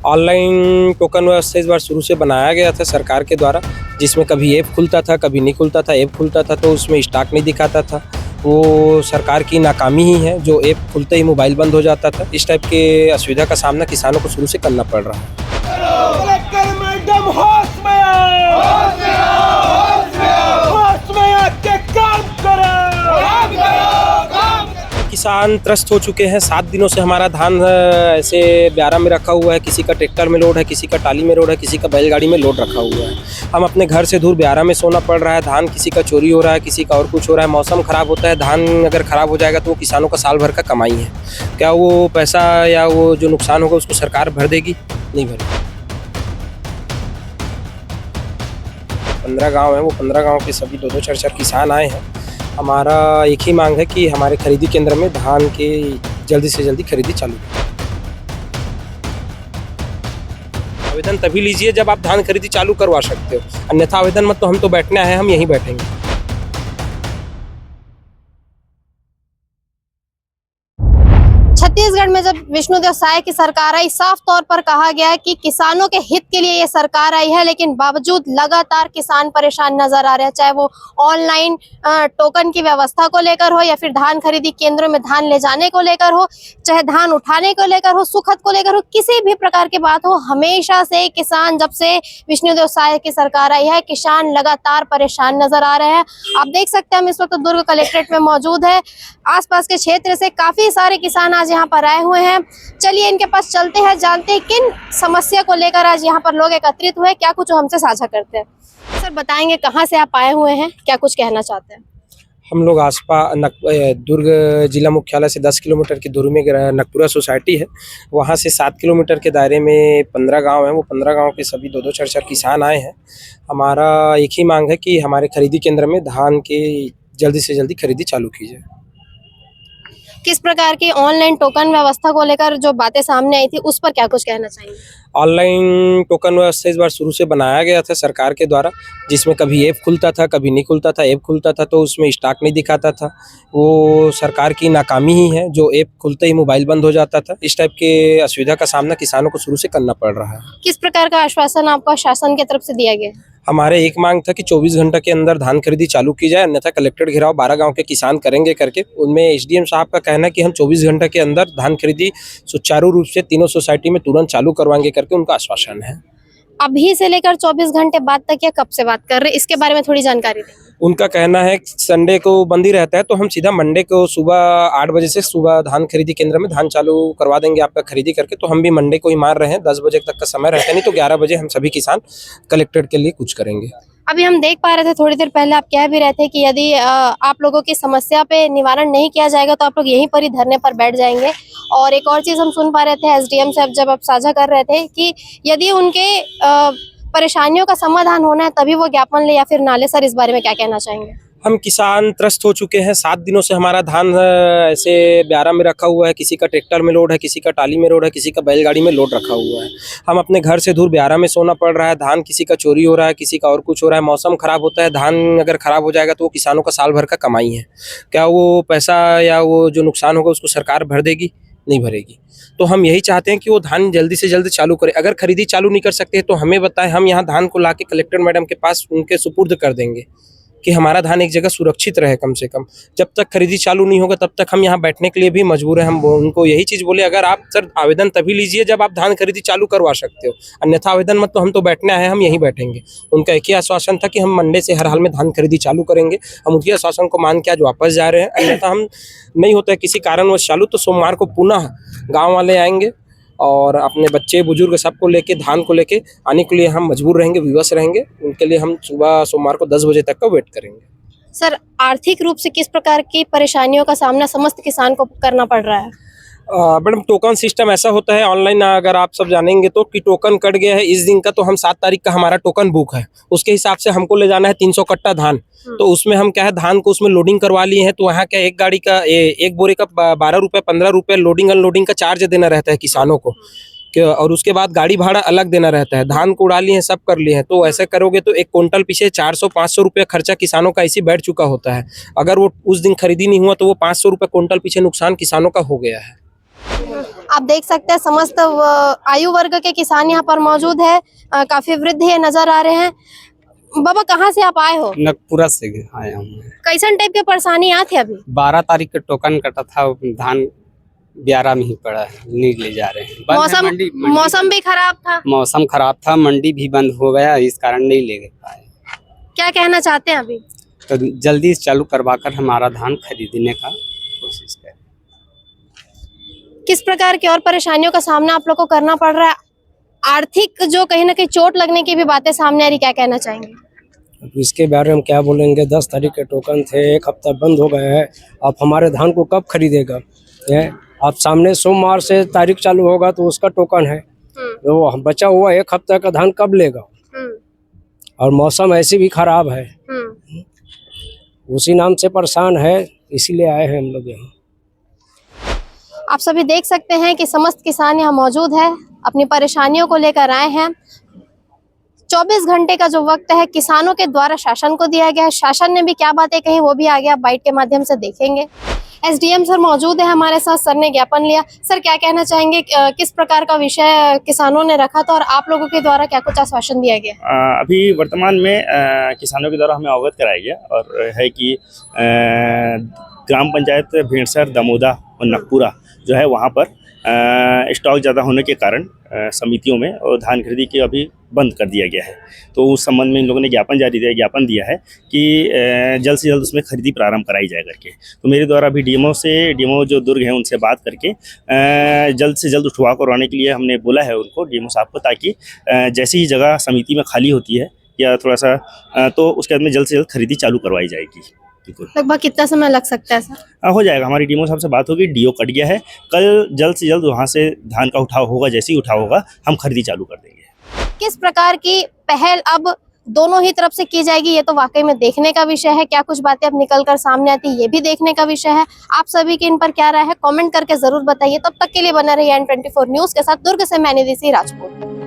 Online token व्यवस्था इस बार शुरू से बनाया गया था सरकार के द्वारा, जिसमें कभी ऐप खुलता था, कभी नहीं खुलता था। ऐप खुलता था तो उसमें स्टॉक नहीं दिखाता था। वो सरकार की नाकामी ही है, जो ऐप खुलते ही मोबाइल बंद हो जाता था। इस टाइप के असुविधा का सामना किसानों को शुरू से करना पड़ रहा है। कलेक्टर मैडम होश में आओ, होश में आके काम करो। किसान त्रस्त हो चुके हैं। 7 दिनों से हमारा धान ऐसे ब्यारा में रखा हुआ है। किसी का ट्रैक्टर में लोड है, किसी का टाली में लोड है, किसी का बैलगाड़ी में लोड रखा हुआ है। हम अपने घर से दूर ब्यारा में सोना पड़ रहा है। धान किसी का चोरी हो रहा है, किसी का और कुछ हो रहा है। मौसम खराब होता है, धान अगर खराब हो जाएगा तो वो किसानों का साल भर का कमाई है। क्या वो पैसा या वो जो नुकसान होगा उसको सरकार भर देगी? नहीं भरेगी। 15 गाँव हैं, वो 15 गाँव के सभी 2-2 4-4 किसान आए हैं। हमारा एक ही मांग है कि हमारे खरीदी केंद्र में धान की जल्दी से जल्दी खरीदी चालू करें। आवेदन तभी लीजिए जब आप धान खरीदी चालू करवा सकते हो, अन्यथा आवेदन मत। तो हम तो बैठने आए हैं, हम यहीं बैठेंगे। छत्तीसगढ़ में जब विष्णुदेव साय की सरकार आई, साफ तौर पर कहा गया कि किसानों के हित के लिए ये सरकार आई है, लेकिन बावजूद लगातार किसान परेशान नजर आ रहे हैं। चाहे वो ऑनलाइन टोकन की व्यवस्था को लेकर हो, या फिर धान खरीदी केंद्रों में धान ले जाने को लेकर हो, चाहे धान उठाने को लेकर हो, सुखद को लेकर हो, किसी भी प्रकार की बात हो, हमेशा से किसान, जब से विष्णुदेव साय की सरकार आई है, किसान लगातार परेशान नजर आ रहे हैं। आप देख सकते हैं हम इस वक्त दुर्ग कलेक्ट्रेट में मौजूद है। आसपास के क्षेत्र से काफी सारे किसान आज यहाँ पर आए हुए हैं। चलिए इनके पास चलते हैं, जानते हैं किन समस्या को लेकर आज यहाँ पर लोग एकत्रित हुए, क्या कुछ हमसे साझा करते हैं। सर बताएंगे कहाँ से आप आए हुए हैं, क्या कुछ कहना चाहते हैं? हम लोग दुर्ग जिला मुख्यालय से 10 किलोमीटर की दूरी में नकपुरा सोसाइटी है। वहाँ से 7 किलोमीटर के दायरे में 15 गांव हैं। वो 15 गांव के सभी 2-2 4-4 किसान आए हैं। हमारा एक ही मांग है कि हमारे खरीदी केंद्र में धान की जल्दी से जल्दी खरीदी चालू की जाए। किस प्रकार की ऑनलाइन टोकन व्यवस्था को लेकर जो बातें सामने आई थी, उस पर क्या कुछ कहना चाहेंगे? ऑनलाइन टोकन व्यवस्था इस बार शुरू से बनाया गया था सरकार के द्वारा, जिसमें कभी ऐप खुलता था, कभी नहीं खुलता था। ऐप खुलता था तो उसमें स्टॉक नहीं दिखाता था। वो सरकार की नाकामी ही है, जो ऐप खुलते ही मोबाइल बंद हो जाता था। इस टाइप के असुविधा का सामना किसानों को शुरू से करना पड़ रहा है। किस प्रकार का आश्वासन आपको शासन की तरफ से दिया गया? हमारे एक मांग था कि 24 घंटे के अंदर धान खरीदी चालू की जाए, अन्यथा कलेक्ट्रेट घेराव 12 गांव के किसान करेंगे करके। उनमें एसडीएम साहब का कहना है कि हम 24 घंटे के अंदर धान खरीदी सुचारू रूप से तीनों सोसाइटी में तुरंत चालू करवाएंगे करके उनका आश्वासन है। अभी से लेकर 24 घंटे बाद तक या कब से बात कर रहे हैं, इसके बारे में थोड़ी जानकारी दें। उनका कहना है संडे को बंद ही रहता है, तो हम सीधा मंडे को सुबह 8 बजे से सुबह धान खरीदी केंद्र में धान चालू करवा देंगे आपका खरीदी करके। तो हम भी मंडे को ही मार रहे हैं। 10 बजे तक का समय रहता है, नहीं तो 11 बजे हम सभी किसान कलेक्ट्रेट के लिए कुछ करेंगे। अभी हम देख पा रहे थे, थोड़ी देर पहले आप कह भी रहे थे कि यदि आप लोगों की समस्या पे निवारण नहीं किया जाएगा तो आप लोग यहीं पर ही धरने पर बैठ जाएंगे। और एक और चीज हम सुन पा रहे थे एसडीएम साहब, जब आप साझा कर रहे थे कि यदि उनके परेशानियों का समाधान होना है तभी वो ज्ञापन ले या फिर नाले। सर इस बारे में क्या कहना चाहेंगे? हम किसान त्रस्त हो चुके हैं। 7 दिनों से हमारा धान ऐसे ब्यारा में रखा हुआ है। किसी का ट्रैक्टर में लोड है, किसी का टाली में लोड है, किसी का बैलगाड़ी में लोड रखा हुआ है। हम अपने घर से दूर ब्यारा में सोना पड़ रहा है। धान किसी का चोरी हो रहा है, किसी का और कुछ हो रहा है। मौसम खराब होता है, धान अगर खराब हो जाएगा तो वो किसानों का साल भर का कमाई है। क्या वो पैसा या वो जो नुकसान होगा उसको सरकार भर देगी? नहीं भरेगी। तो हम यही चाहते हैं कि वो धान जल्दी से जल्दी चालू करे। अगर खरीदी चालू नहीं कर सकते हैं तो हमें बताएं, हम यहाँ धान को लाके कलेक्टर मैडम के पास उनके सुपुर्द कर देंगे कि हमारा धान एक जगह सुरक्षित रहे। कम से कम जब तक खरीदी चालू नहीं होगा तब तक हम यहाँ बैठने के लिए भी मजबूर हैं। हम उनको यही चीज़ बोले, अगर आप सर आवेदन तभी लीजिए जब आप धान खरीदी चालू करवा सकते हो, अन्यथा आवेदन मत। तो हम तो बैठने आए हैं, हम यहीं बैठेंगे। उनका एक ही आश्वासन था कि हम मंडे से हर हाल में धान खरीदी चालू करेंगे। हम उनके आश्वासन को मान के आज वापस जा रहे हैं। अन्यथा हम नहीं होता है किसी कारणवश चालू तो सोमवार को पुनः गाँव वाले आएंगे और अपने बच्चे बुजुर्ग सबको लेके धान को लेके आने के लिए हम मजबूर रहेंगे, विवश रहेंगे। उनके लिए हम सुबह सोमवार को 10 बजे तक का वेट करेंगे। सर आर्थिक रूप से किस प्रकार की परेशानियों का सामना समस्त किसान को करना पड़ रहा है? मैडम टोकन सिस्टम ऐसा होता है ऑनलाइन, अगर आप सब जानेंगे तो, कि टोकन कट गया है इस दिन का तो हम 7 तारीख का हमारा टोकन बुक है। उसके हिसाब से हमको ले जाना है 300 कट्टा धान। तो उसमें हम क्या है, धान को उसमें लोडिंग करवा लिए हैं। तो वहाँ क्या एक गाड़ी का एक बोरे का 12 रुपये 15 रुपये लोडिंग अनलोडिंग का चार्ज देना रहता है किसानों को। और उसके बाद गाड़ी भाड़ा अलग देना रहता है। धान को उड़ा लिए हैं, सब कर लिए हैं। तो ऐसे करोगे तो एक क्विंटल पीछे 400-500 रुपये खर्चा किसानों का ऐसे बैठ चुका होता है। अगर वो उस दिन खरीदी नहीं हुआ तो वो 500 रुपये क्विंटल पीछे नुकसान किसानों का हो गया है। आप देख सकते हैं समस्त आयु वर्ग के किसान यहाँ पर मौजूद है। काफी वृद्ध ये नजर आ रहे हैं। बाबा कहाँ से आप आए हो? नगपुरा से आया हूँ। कैसन टाइप के परेशानी आते अभी? 12 तारीख के टोकन कटा था, धान ब्यारा में ही पड़ा है, नहीं ले जा रहे हैं। बंद है मंडी। मौसम भी खराब था। मौसम खराब था, मंडी भी बंद हो गया, इस कारण नहीं ले पाए। क्या कहना चाहते हैं अभी? तो जल्दी चालू करवाकर हमारा धान खरीदने का कोशिश करें। किस प्रकार की और परेशानियों का सामना आप लोग को करना पड़ रहा है? आर्थिक जो कहीं ना कहीं चोट लगने की भी बातें सामने आ रही, क्या कहना चाहेंगे? अब इसके बारे में हम क्या बोलेंगे। 10 तारीख के टोकन थे, 1 हफ्ता बंद हो गए हैं। आप हमारे धान को कब खरीदेगा? आप सामने सोमवार से तारीख चालू होगा तो उसका टोकन है, तो बचा हुआ 1 हफ्ता का धान कब लेगा? और मौसम ऐसे भी खराब है, उसी नाम से परेशान है, इसीलिए आए हैं हम लोग यहाँ। आप सभी देख सकते हैं कि समस्त किसान यहाँ मौजूद है, अपनी परेशानियों को लेकर आए हैं। 24 घंटे का जो वक्त है किसानों के द्वारा शासन को दिया गया है। शासन ने भी क्या बातें कही वो भी आगे आप बाइट के माध्यम से देखेंगे। एसडीएम सर मौजूद है हमारे साथ, सर ने ज्ञापन लिया। सर क्या कहना चाहेंगे, किस प्रकार का विषय किसानों ने रखा था और आप लोगों के द्वारा क्या कुछ आश्वासन दिया गया? अभी वर्तमान में किसानों के द्वारा हमें अवगत कराया गया और है कि ग्राम पंचायत भेड़सर, दमोदा और नगपुरा जो है वहाँ पर स्टॉक ज़्यादा होने के कारण समितियों में और धान खरीदी के अभी बंद कर दिया गया है। तो उस संबंध में इन लोगों ने ज्ञापन दिया है कि जल्द से जल्द उसमें खरीदी प्रारंभ कराई जाए करके। तो मेरे द्वारा अभी डीएमओ जो दुर्ग हैं उनसे बात करके जल्द से जल्द उठवा करवाने के लिए हमने बोला है उनको, डीएमओ साहब को, ताकि जैसी ही जगह समिति में खाली होती है या थोड़ा सा तो उसके बाद में जल्द से जल्द खरीदी चालू करवाई जाएगी। लगभग कितना समय लग सकता है सर? हो जाएगा, हमारी डीएमओ साहब से बात होगी, डीओ कट गया है, कल जल्द से जल्द वहाँ से धान का उठाव होगा, जैसे ही उठाव होगा हम खरीदी चालू कर देंगे। किस प्रकार की पहल अब दोनों ही तरफ से की जाएगी ये तो वाकई में देखने का विषय है। क्या कुछ बातें अब निकल कर सामने आती है ये भी देखने का विषय है। आप सभी की इन पर क्या राय है कमेंट करके जरूर बताइए। तब तक के लिए बना रहिए N24 न्यूज के साथ। दुर्ग से मैं निधि सिंह राजपूत।